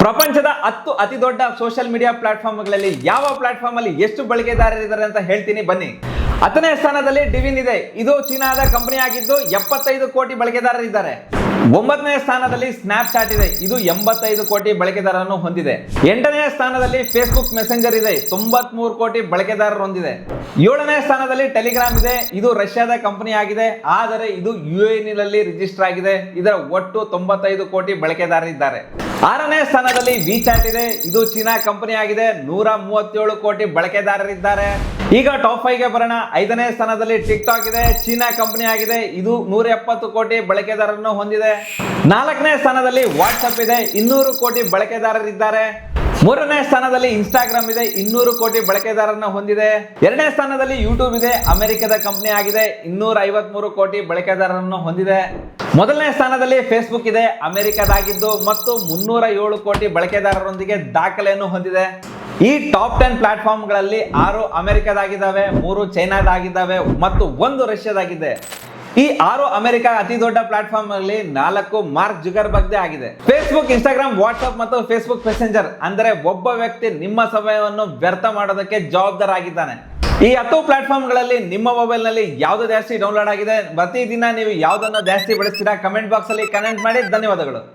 ಪ್ರಪಂಚದ 10 ಅತಿ ದೊಡ್ಡ ಸೋಷಿಯಲ್ ಮೀಡಿಯಾ ಪ್ಲಾಟ್ಫಾರ್ಮ್ಗಳಲ್ಲಿ ಯಾವ ಪ್ಲಾಟ್ಫಾರ್ಮ್ ಅಲ್ಲಿ ಎಷ್ಟು ಬಳಕೆದಾರರಿದ್ದಾರೆ ಅಂತ ಹೇಳ್ತೀನಿ ಬನ್ನಿ. 10ನೇ ಸ್ಥಾನದಲ್ಲಿ ಡಿವಿನ್ ಇದೆ. ಇದು ಚೀನಾದ ಕಂಪನಿ ಆಗಿದ್ದು 75 ಕೋಟಿ ಬಳಕೆದಾರರಿದ್ದಾರೆ. 9ನೇ ಸ್ಥಾನದಲ್ಲಿ ಸ್ನ್ಯಾಪ್ಚಾಟ್ ಇದೆ. ಇದು 85 ಕೋಟಿ ಬಳಕೆದಾರರನ್ನು ಹೊಂದಿದೆ. 8ನೇ ಸ್ಥಾನದಲ್ಲಿ ಫೇಸ್ಬುಕ್ ಮೆಸೆಂಜರ್ ಇದೆ. 93 ಕೋಟಿ ಬಳಕೆದಾರರು ಹೊಂದಿದೆ. 7ನೇ ಸ್ಥಾನದಲ್ಲಿ ಟೆಲಿಗ್ರಾಮ್ ಇದೆ. ಇದು ರಷ್ಯಾದ ಕಂಪನಿ ಆಗಿದೆ, ಆದರೆ ಇದು UAE ನಲ್ಲಿ ರಿಜಿಸ್ಟರ್ ಆಗಿದೆ. ಇದರ ಒಟ್ಟು 95 ಕೋಟಿ ಬಳಕೆದಾರರಿದ್ದಾರೆ. 6ನೇ ಸ್ಥಾನದಲ್ಲಿ ವಿಚಾಟ್ ಇದೆ. ಇದು ಚೀನಾ ಕಂಪನಿ ಆಗಿದೆ. 137 ಕೋಟಿ ಬಳಕೆದಾರರಿದ್ದಾರೆ. ಈಗ ಟಾಪ್ 5 ಗೆ ಬರೋಣ. 5ನೇ ಸ್ಥಾನದಲ್ಲಿ ಟಿಕ್ ಟಾಕ್ ಇದೆ. ಚೀನಾ ಕಂಪನಿ ಆಗಿದೆ. ಇದು 170 ಕೋಟಿ ಬಳಕೆದಾರರನ್ನು ಹೊಂದಿದೆ. 4ನೇ ಸ್ಥಾನದಲ್ಲಿ ವಾಟ್ಸ್ಆಪ್ ಇದೆ. 200 ಕೋಟಿ ಬಳಕೆದಾರರಿದ್ದಾರೆ. 3ನೇ ಸ್ಥಾನದಲ್ಲಿ ಇನ್ಸ್ಟಾಗ್ರಾಮ್ ಇದೆ. 200 ಕೋಟಿ ಬಳಕೆದಾರರನ್ನು ಹೊಂದಿದೆ. 2ನೇ ಸ್ಥಾನದಲ್ಲಿ ಯೂಟ್ಯೂಬ್ ಇದೆ. ಅಮೆರಿಕದ ಕಂಪನಿ ಆಗಿದೆ. 253 ಕೋಟಿ ಬಳಕೆದಾರರನ್ನು ಹೊಂದಿದೆ. 1ನೇ ಸ್ಥಾನದಲ್ಲಿ ಫೇಸ್ಬುಕ್ ಇದೆ. ಅಮೆರಿಕದಾಗಿದ್ದು ಮತ್ತು 307 ಕೋಟಿ ಬಳಕೆದಾರರೊಂದಿಗೆ ದಾಖಲೆಯನ್ನು ಹೊಂದಿದೆ. ಈ ಟಾಪ್ 10 ಪ್ಲಾಟ್ಫಾರ್ಮ್ಗಳಲ್ಲಿ 6 ಅಮೆರಿಕದಾಗಿದ್ದಾವೆ, 3 ಚೈನಾದಾಗಿದ್ದಾವೆ ಮತ್ತು 1 ರಷ್ಯಾದಾಗಿದೆ. ಈ 6 ಅಮೆರಿಕ ಅತಿ ದೊಡ್ಡ ಪ್ಲಾಟ್ಫಾರ್ಮ್ ಅಲ್ಲಿ 4 ಮಾರ್ಕ್ ಜುಗರ್ಬರ್ಗ್ ಆಗಿದೆ. ಫೇಸ್ಬುಕ್, ಇನ್ಸ್ಟಾಗ್ರಾಮ್, ವಾಟ್ಸ್ಆಪ್ ಮತ್ತು ಫೇಸ್ಬುಕ್ ಮೆಸೆಂಜರ್ ಅಂದರೆ ಒಬ್ಬ ವ್ಯಕ್ತಿ ನಿಮ್ಮ ಸಮಯವನ್ನು ವ್ಯರ್ಥ ಮಾಡೋದಕ್ಕೆ ಜವಾಬ್ದಾರಾಗಿದ್ದಾನೆ. ಈ 10 ಪ್ಲಾಟ್ಫಾರ್ಮ್ಗಳಲ್ಲಿ ನಿಮ್ಮ ಮೊಬೈಲ್ ನಲ್ಲಿ ಯಾವ್ದು ಜಾಸ್ತಿ ಡೌನ್ಲೋಡ್ ಆಗಿದೆ, ಪ್ರತಿದಿನ ನೀವು ಯಾವ್ದನ್ನು ಜಾಸ್ತಿ ಬಳಸ್ತೀರಾ, ಕಮೆಂಟ್ ಬಾಕ್ಸ್ ಅಲ್ಲಿ ಕಮೆಂಟ್ ಮಾಡಿ. ಧನ್ಯವಾದಗಳು.